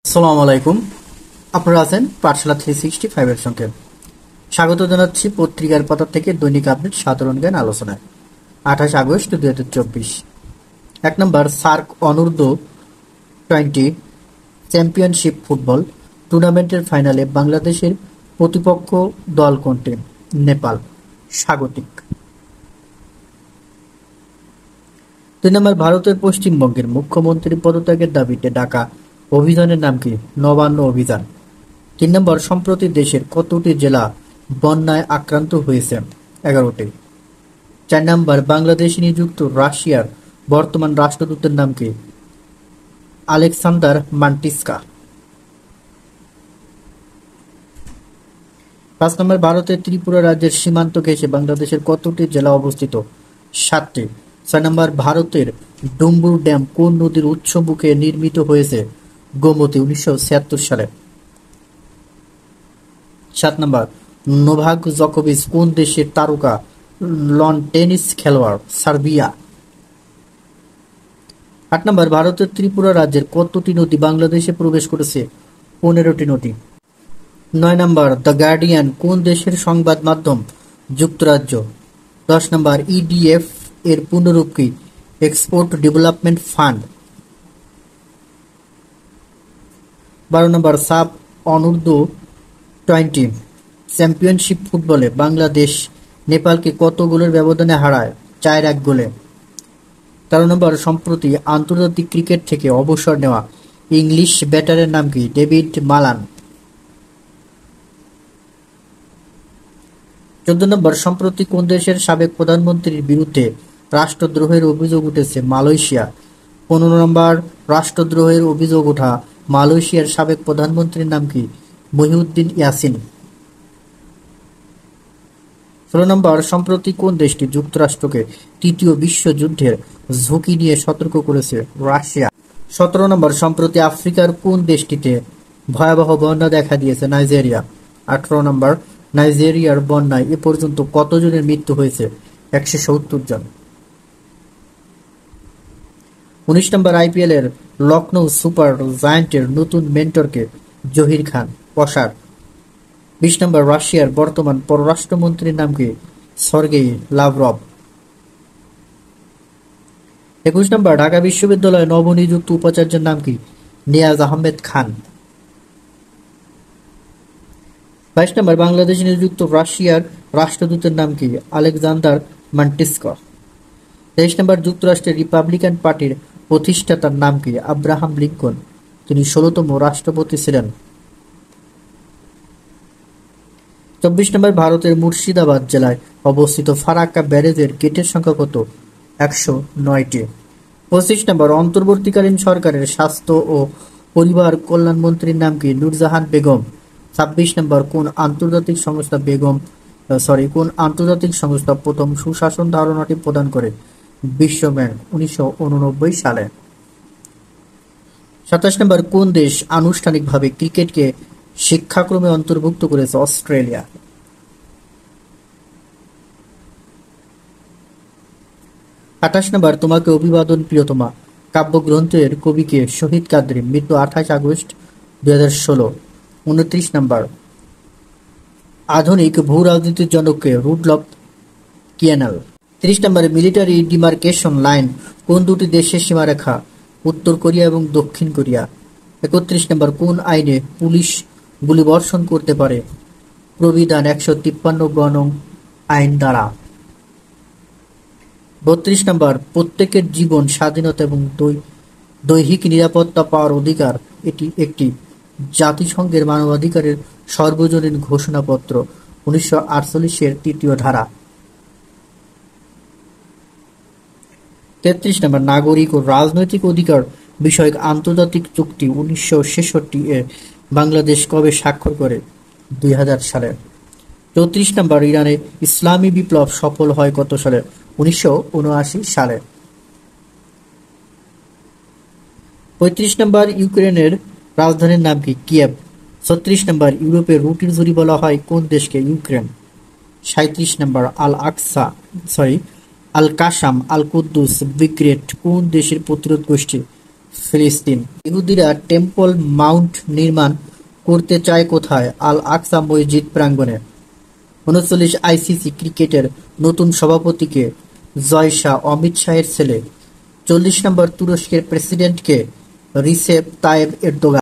আসসালামু আলাইকুম। আপনারা আছেন পাঠশালা 365 এর সঙ্গে। স্বাগত জানাচ্ছি পত্রিকার পাতা থেকে দৈনিক আপডেট সাধারণ জ্ঞান আলোচনায়। 28 আগস্ট 2024। 1 নম্বর, সার্ক অনূর্ধ্ব 20 চ্যাম্পিয়নশিপ ফুটবল টুর্নামেন্টের ফাইনালে বাংলাদেশের প্রতিপক্ষ দল কোনটি? নেপাল। স্বাগতিক। 2 নম্বর, ভারতের পশ্চিমবঙ্গের মুখ্যমন্ত্রী পদত্যাগের দাবিতে ডাকা অভিযানের নাম কি? নবান্ন অভিযান। 3 নম্বর, সম্প্রতি দেশের কতটি জেলা বন্যায় আক্রান্ত হয়েছে? 11টি। 4 নম্বর, বাংলাদেশে নিযুক্ত রাশিয়ার বর্তমান রাষ্ট্রদূতের নাম কি? আলেকসান্দার মান্টিস্কা। 5 নম্বর, ভারতের ত্রিপুরা রাজ্যের সীমান্ত ঘেঁষে বাংলাদেশের কতটি জেলা অবস্থিত? 7টি। 6 নম্বর, ভারতের ডুম্বুর ড্যাম কোন নদীর উৎস মুখে নির্মিত হয়েছে? গোমতী, 1976 সালে। 7 নম্বর, নোভাক জকোভিচ কোন দেশের তারকা লন টেনিস খেলোয়াড়? সার্বিয়া। 8 নম্বর, ভারতের ত্রিপুরা রাজ্যের কতটি নদী বাংলাদেশে প্রবেশ করেছে? 15টি নদী। 9 নম্বর, দ্য গার্ডিয়ান কোন দেশের সংবাদ মাধ্যম? যুক্তরাজ্য। 10 নম্বর, ইডিএফ এর পূর্ণরূপ কি? Export development fund. 12 নম্বর, সাব অনূর্ধ্ব 20 চ্যাম্পিয়নশিপ ফুটবলে বাংলাদেশ নেপালকে কত গোলের ব্যবধানে হারায়? 4-1 গোলে। 13 নম্বর, সম্প্রতি আন্তর্জাতিক ক্রিকেট থেকে অবসর নেওয়া ইংলিশ ব্যাটারের নাম কি? David Malan. 14 নম্বর, সম্প্রতি কোন দেশের সাবেক প্রধানমন্ত্রীর বিরুদ্ধে রাষ্ট্রদ্রোহের অভিযোগ উঠেছে? মালয়েশিয়া। 15 নম্বর, রাষ্ট্রদ্রোহের অভিযোগ ওঠা মালয়েশিয়ার সাবেক প্রধানমন্ত্রীর নাম কি? মহিউদ্দিন ইয়াসিন। 16 নম্বর, সম্প্রতি কোন দেশটি যুক্তরাষ্ট্রকে তৃতীয় বিশ্বযুদ্ধের ঝুঁকি নিয়ে সতর্ক করেছে? রাশিয়া। 17 নম্বর, সম্প্রতি আফ্রিকার কোন দেশটিতে ভয়াবহ বন্যা দেখা দিয়েছে? নাইজেরিয়া। 18 নম্বর, নাইজেরিয়ার বন্যায় এ পর্যন্ত কতজনের মৃত্যু হয়েছে? 170 জন। 19 নম্বর, আইপিএল এর লখনৌ সুপার জায়ান্টের নতুন মেন্টরকে? জহির খান, পসার। 20 নম্বর, রাশিয়ার বর্তমান পররাষ্ট্রমন্ত্রীর নাম কি? Sergey Lavrov. 21 নম্বর, ঢাকা বিশ্ববিদ্যালয়ে নবনিযুক্ত উপাচার্যের নাম কি? নিয়াজ আহমেদ খান। 22 নম্বর, বাংলাদেশে নিযুক্ত রাশিয়ার রাষ্ট্রদূতের নাম কি? আলেকজান্দার মান্টিস্কা। 23 নম্বর, যুক্তরাষ্ট্রের রিপাবলিকান পার্টির প্রতিষ্ঠাতার নাম কি? Abraham Lincoln. তিনি 16তম রাষ্ট্রপতি ছিলেন। 24 নম্বর, ভারতের মুর্শিদাবাদ জেলায় অবস্থিত ফারাক্কা ব্যারেজের গেটের সংখ্যা কত? 109টি। 25 নম্বর, অন্তর্বর্তীকালীন সরকারের স্বাস্থ্য ও পরিবার কল্যাণমন্ত্রীর নাম কি? নূরজাহান বেগম। 26 নম্বর, কোন আন্তর্জাতিক সংস্থা প্রথম সুশাসন ধারণাটি প্রদান করে? বিশ্ব ব্যাংক, 1989 সালে। 27 নম্বর, কোন দেশ আনুষ্ঠানিকভাবে ক্রিকেটকে শিক্ষাক্রমে অন্তর্ভুক্ত করেছে? অস্ট্রেলিয়া। 28 নম্বর, তোমাকে অভিবাদন প্রিয়তমা কাব্যগ্রন্থের কবিকে? শহীদ কাদরী, মৃত্যু 28 আগস্ট 2016। 29 নম্বর, আধুনিক ভূ রাজনীতির জনককে? রুডলফ কিয়ানাল। 30 নম্বরে, মিলিটারি ডিমার্কেশন লাইন কোন দুটি দেশের সীমারেখা? উত্তর কোরিয়া এবং দক্ষিণ কোরিয়া। 31 নম্বর, কোন আইনে পুলিশ গুলিবর্ষণ করতে পারে? প্রবিধান 153 আইন দ্বারা। 32 নম্বর, প্রত্যেকের জীবন, স্বাধীনতা এবং দৈহিক নিরাপত্তা পাওয়ার অধিকার এটি একটি জাতিসংঘের মানবাধিকারের সর্বজনীন ঘোষণাপত্র, 1948-এর 3য় ধারা। 33 নম্বর, নাগরিক ও রাজনৈতিক অধিকার বিষয়ক আন্তর্জাতিক চুক্তি 1966-এ বাংলাদেশ কবে স্বাক্ষর করে? 2000 সালে। 34 নম্বর, ইরানে ইসলামী বিপ্লব সফল হয় কত সালে? 1979 সালে। 35 নম্বর, ইউক্রেনের রাজধানীর নাম কি? কিয়েভ। 36 নম্বর, ইউরোপের রুটির ঝুড়ি বলা হয় কোন দেশকে? ইউক্রেন। 37 নম্বর, আল কাসাম, আল কুদ্দুস ব্রিগেড কোন দেশের প্রতিরোধ গোষ্ঠী? ফিলিস্তিন। ইহুদিরা টেম্পল মাউন্ট নির্মাণ করতে চায় কোথায়? আল আকসা মসজিদ প্রাঙ্গণে। ৩৯ আইসিসি ক্রিকেটের নতুন সভাপতিকে জয় শাহ অমিত শাহের ছেলে। ৪০ নম্বর তুরস্কের প্রেসিডেন্টকে রিসেপ তায়েব এরদোগান।